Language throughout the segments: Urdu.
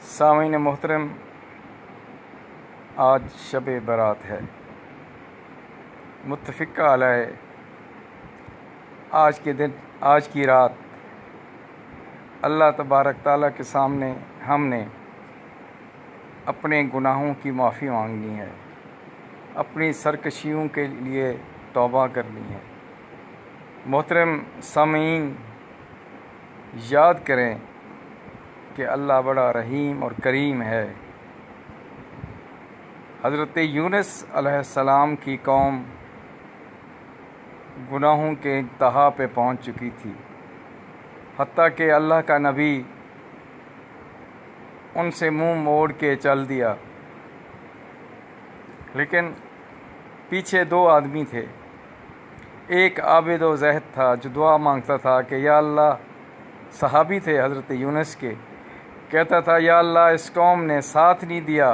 سامعین محترم، آج شب برات ہے۔ متفقہ علیہ آج کی رات اللہ تبارک تعالیٰ کے سامنے ہم نے اپنے گناہوں کی معافی مانگنی ہے، اپنی سرکشیوں کے لیے توبہ کرنی ہے۔ محترم سامعین، یاد کریں کہ اللہ بڑا رحیم اور کریم ہے۔ حضرت یونس علیہ السلام کی قوم گناہوں کے انتہا پہ پہنچ چکی تھی، حتیٰ کہ اللہ کا نبی ان سے منہ موڑ کے چل دیا، لیکن پیچھے دو آدمی تھے۔ ایک عابد و زاہد تھا جو دعا مانگتا تھا کہ یا اللہ، صحابی تھے حضرت یونس کے، کہتا تھا یا اللہ، اس قوم نے ساتھ نہیں دیا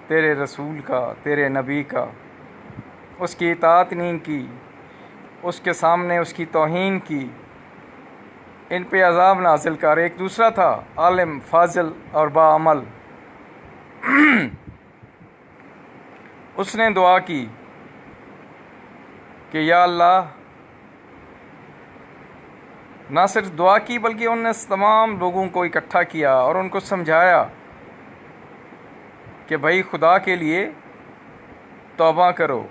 تیرے رسول کا، تیرے نبی کا، اس کی اطاعت نہیں کی، اس کے سامنے اس کی توہین کی، ان پہ عذاب نازل کر۔ ایک دوسرا تھا عالم فاضل اور باعمل، اس نے دعا کی کہ یا اللہ، نہ صرف دعا کی بلکہ انہوں نے تمام لوگوں کو اکٹھا کیا اور ان کو سمجھایا کہ بھائی خدا کے لیے توبہ کرو،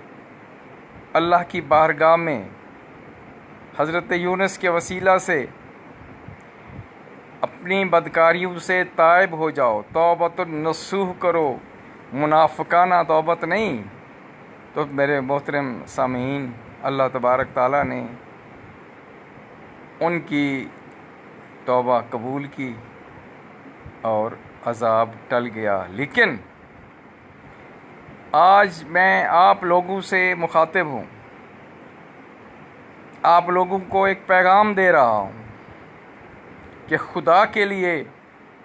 اللہ کی بارگاہ میں حضرت یونس کے وسیلہ سے اپنی بدکاریوں سے تائب ہو جاؤ، توبۃ النصوح کرو، منافقانہ توبت نہیں۔ تو میرے محترم سامعین، اللہ تبارک تعالیٰ نے ان کی توبہ قبول کی اور عذاب ٹل گیا۔ لیکن آج میں آپ لوگوں سے مخاطب ہوں، آپ لوگوں کو ایک پیغام دے رہا ہوں کہ خدا کے لیے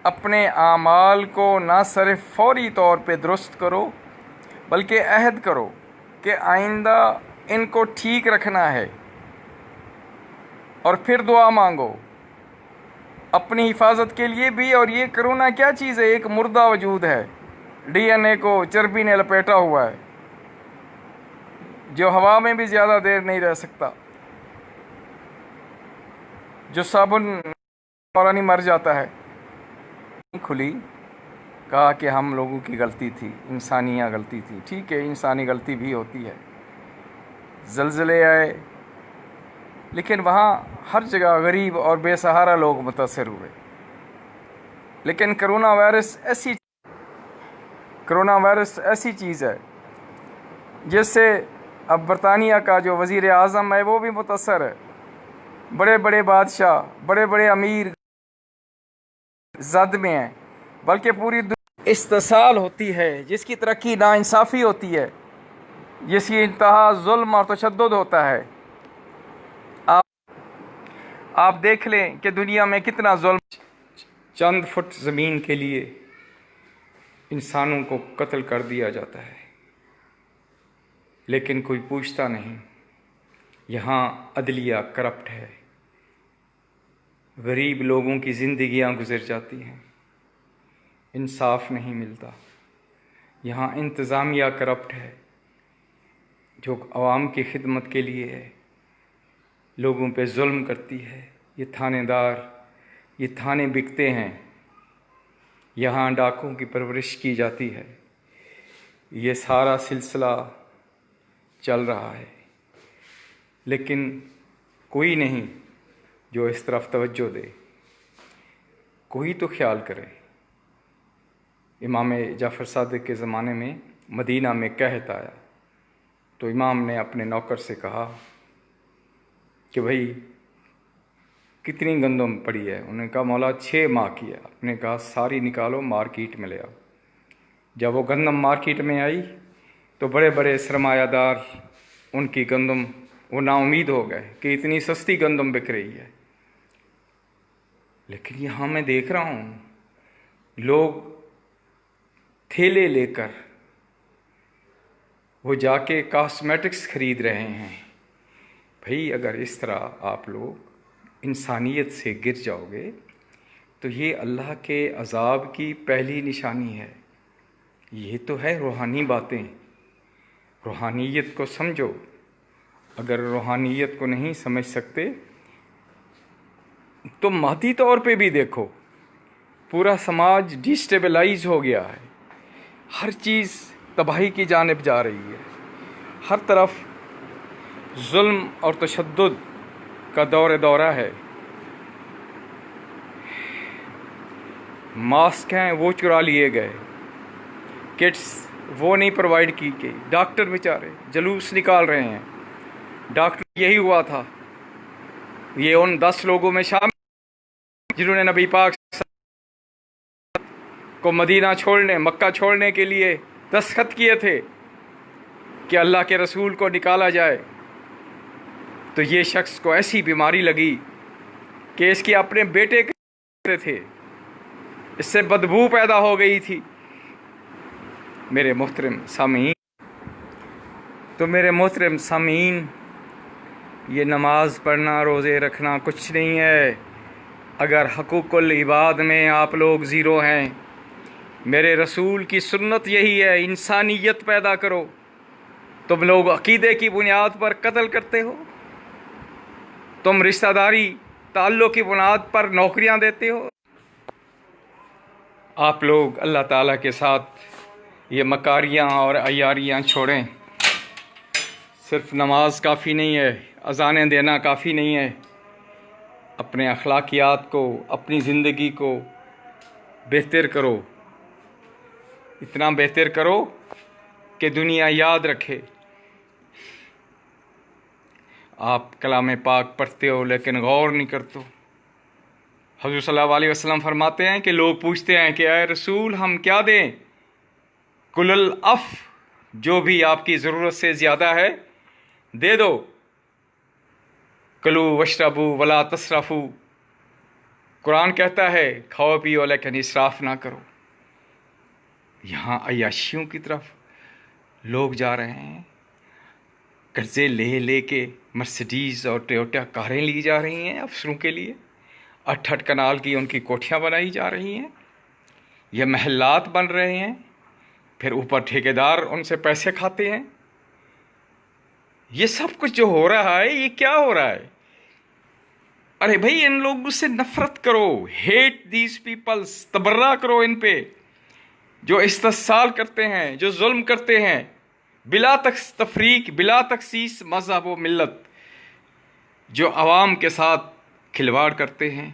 اپنے اعمال کو نہ صرف فوری طور پہ درست کرو بلکہ عہد کرو کہ آئندہ ان کو ٹھیک رکھنا ہے، اور پھر دعا مانگو اپنی حفاظت کے لیے بھی۔ اور یہ کرونا کیا چیز ہے؟ ایک مردہ وجود ہے، ڈی این اے کو چربی نے لپیٹا ہوا ہے، جو ہوا میں بھی زیادہ دیر نہیں رہ سکتا، جو صابن فوراً مر جاتا ہے۔ کھلی کہا کہ ہم لوگوں کی غلطی تھی، انسانیہ غلطی تھی۔ ٹھیک ہے، انسانی غلطی بھی ہوتی ہے، زلزلے آئے، لیکن وہاں ہر جگہ غریب اور بے سہارا لوگ متاثر ہوئے۔ لیکن کرونا وائرس ایسی چیز ہے جس سے اب برطانیہ کا جو وزیر اعظم ہے وہ بھی متاثر ہے، بڑے بڑے بادشاہ، بڑے بڑے امیر زد میں ہیں، بلکہ پوری دنیا استحصال ہوتی ہے، جس کی ترقی ناانصافی ہوتی ہے، جس کی انتہا ظلم اور تشدد ہوتا ہے۔ آپ دیکھ لیں کہ دنیا میں کتنا ظلم، چند فٹ زمین کے لیے انسانوں کو قتل کر دیا جاتا ہے، لیکن کوئی پوچھتا نہیں۔ یہاں عدلیہ کرپٹ ہے، غریب لوگوں کی زندگیاں گزر جاتی ہیں، انصاف نہیں ملتا۔ یہاں انتظامیہ کرپٹ ہے، جو عوام کی خدمت کے لیے ہے، لوگوں پہ ظلم کرتی ہے۔ یہ تھانے دار، یہ تھانے بکتے ہیں، یہاں ڈاکوں کی پرورش کی جاتی ہے۔ یہ سارا سلسلہ چل رہا ہے، لیکن کوئی نہیں جو اس طرف توجہ دے، کوئی تو خیال کرے۔ امام جعفر صادق کے زمانے میں مدینہ میں قحط آیا تو امام نے اپنے نوکر سے کہا کہ بھائی کتنی گندم پڑی ہے؟ انہوں نے کہا مولا 6 ماہ کی ہے۔ آپ نے کہا ساری نکالو، مارکیٹ میں لے آؤ۔ جب وہ گندم مارکیٹ میں آئی تو بڑے بڑے سرمایہ دار ان کی گندم وہ نا امید ہو گئے کہ اتنی سستی گندم بک رہی ہے۔ لیکن یہاں میں دیکھ رہا ہوں لوگ تھیلے لے کر وہ جا کے کاسمیٹکس خرید رہے ہیں۔ بھئی اگر اس طرح آپ لوگ انسانیت سے گر جاؤ گے تو تو یہ اللہ کے عذاب کی پہلی نشانی ہے۔ یہ تو ہے روحانی باتیں، روحانیت کو سمجھو۔ اگر روحانیت کو نہیں سمجھ سکتے تو مادی طور پہ بھی دیکھو، پورا سماج ڈیسٹیبلائز ہو گیا ہے، ہر چیز تباہی کی جانب جا رہی ہے، ہر طرف ظلم اور تشدد کا دورہ ہے۔ ماسک ہیں وہ چرا لیے گئے، کٹس وہ نہیں پرووائڈ کی گئی، ڈاکٹر بیچارے جلوس نکال رہے ہیں۔ ڈاکٹر یہی ہوا تھا، یہ ان 10 لوگوں میں شامل جنہوں نے نبی پاک کو مدینہ چھوڑنے، مکہ چھوڑنے کے لیے دستخط کیے تھے کہ اللہ کے رسول کو نکالا جائے۔ تو یہ شخص کو ایسی بیماری لگی کہ اس کے اپنے بیٹے کے تھے، اس سے بدبو پیدا ہو گئی تھی۔ میرے محترم سامعین، یہ نماز پڑھنا، روزے رکھنا کچھ نہیں ہے اگر حقوق العباد میں آپ لوگ زیرو ہیں۔ میرے رسول کی سنت یہی ہے، انسانیت پیدا کرو۔ تم لوگ عقیدے کی بنیاد پر قتل کرتے ہو، تم رشتہ داری تعلق کی بنیاد پر نوکریاں دیتے ہو۔ آپ لوگ اللہ تعالیٰ کے ساتھ یہ مکاریاں اور عیاریاں چھوڑیں۔ صرف نماز کافی نہیں ہے، اذانیں دینا کافی نہیں ہے۔ اپنے اخلاقیات کو، اپنی زندگی کو بہتر کرو، اتنا بہتر کرو کہ دنیا یاد رکھے۔ آپ کلام پاک پڑھتے ہو لیکن غور نہیں کرتے۔ حضور صلی اللہ علیہ وسلم فرماتے ہیں کہ لوگ پوچھتے ہیں کہ اے رسول ہم کیا دیں؟ کل العف، جو بھی آپ کی ضرورت سے زیادہ ہے دے دو۔ کلو وشربو ولا تسرفو، قرآن کہتا ہے کھاؤ پیو لیکن اسراف نہ کرو۔ یہاں عیاشیوں کی طرف لوگ جا رہے ہیں، قرضے لے لے کے مرسڈیز اور ٹویوٹا کاریں لی جا رہی ہیں افسروں کے لیے، 8 کنال کی ان کی کوٹھیاں بنائی جا رہی ہیں، یہ محلات بن رہے ہیں، پھر اوپر ٹھیکیدار ان سے پیسے کھاتے ہیں۔ یہ سب کچھ جو ہو رہا ہے یہ کیا ہو رہا ہے؟ ارے بھائی ان لوگوں سے نفرت کرو، ہیٹ دیز پیپلز، تبرہ کرو ان پہ جو استحصال کرتے ہیں، جو ظلم کرتے ہیں، بلا تفریق، بلا تخصیص مذہب و ملت، جو عوام کے ساتھ کھلواڑ کرتے ہیں،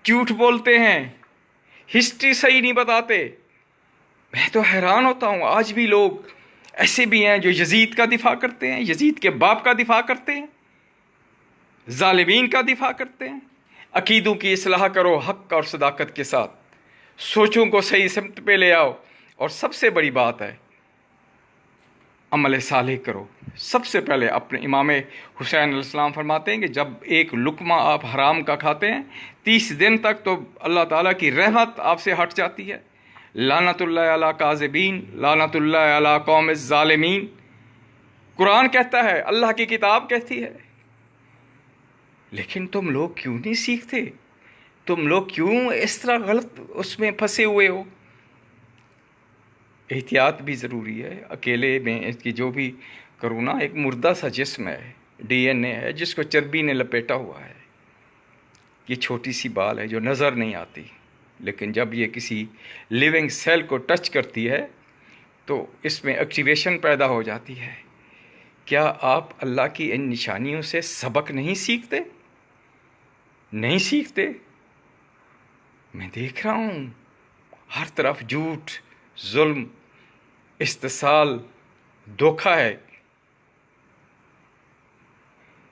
جھوٹ بولتے ہیں، ہسٹری صحیح نہیں بتاتے۔ میں تو حیران ہوتا ہوں، آج بھی لوگ ایسے بھی ہیں جو یزید کا دفاع کرتے ہیں، یزید کے باپ کا دفاع کرتے ہیں، ظالمین کا دفاع کرتے ہیں۔ عقیدوں کی اصلاح کرو حق اور صداقت کے ساتھ، سوچوں کو صحیح سمت پہ لے آؤ، اور سب سے بڑی بات ہے عمل صالح کرو۔ سب سے پہلے اپنے امام حسین علیہ السلام فرماتے ہیں کہ جب ایک لقمہ آپ حرام کا کھاتے ہیں 30 دن تک تو اللہ تعالیٰ کی رحمت آپ سے ہٹ جاتی ہے۔ لعنت اللہ علی کاذبین، لعنت اللہ علی قوم الظالمین، قرآن کہتا ہے، اللہ کی کتاب کہتی ہے۔ لیکن تم لوگ کیوں نہیں سیکھتے؟ تم لوگ کیوں اس طرح غلط اس میں پھنسے ہوئے ہو؟ احتیاط بھی ضروری ہے۔ اکیلے میں اس کی جو بھی کرونا ایک مردہ سا جسم ہے، ڈی این اے ہے جس کو چربی نے لپیٹا ہوا ہے۔ یہ چھوٹی سی بال ہے جو نظر نہیں آتی، لیکن جب یہ کسی لیونگ سیل کو ٹچ کرتی ہے تو اس میں ایکٹیویشن پیدا ہو جاتی ہے۔ کیا آپ اللہ کی ان نشانیوں سے سبق نہیں سیکھتے؟ نہیں سیکھتے؟ میں دیکھ رہا ہوں ہر طرف جھوٹ، ظلم، استحصال، دھوکہ ہے۔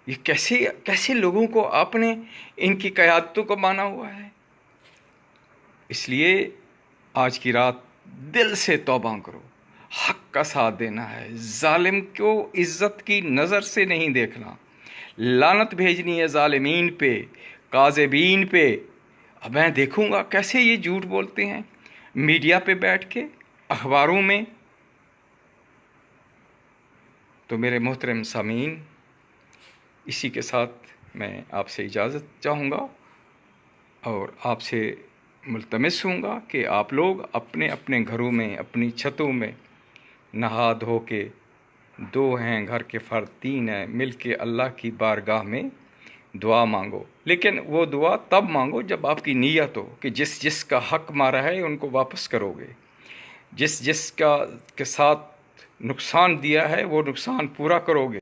یہ کیسے لوگوں کو آپ نے ان کی قیادتوں کو مانا ہوا ہے؟ اس لیے آج کی رات دل سے توبہ کرو، حق کا ساتھ دینا ہے، ظالم کو عزت کی نظر سے نہیں دیکھنا، لعنت بھیجنی ہے ظالمین پہ، کاذبین پہ۔ اب میں دیکھوں گا کیسے یہ جھوٹ بولتے ہیں میڈیا پہ بیٹھ کے، اخباروں میں۔ تو میرے محترم سامعین، اسی کے ساتھ میں آپ سے اجازت چاہوں گا۔ اور آپ سے ملتمس ہوں گا کہ آپ لوگ اپنے اپنے گھروں میں، اپنی چھتوں میں نہا دھو کے، 2 ہیں گھر کے فرد، 3 ہیں، مل کے اللہ کی بارگاہ میں دعا مانگو. لیکن وہ دعا تب مانگو جب آپ کی نیت ہو کہ جس جس کا حق مارا ہے ان کو واپس کرو گے، جس جس کے ساتھ نقصان دیا ہے وہ نقصان پورا کرو گے.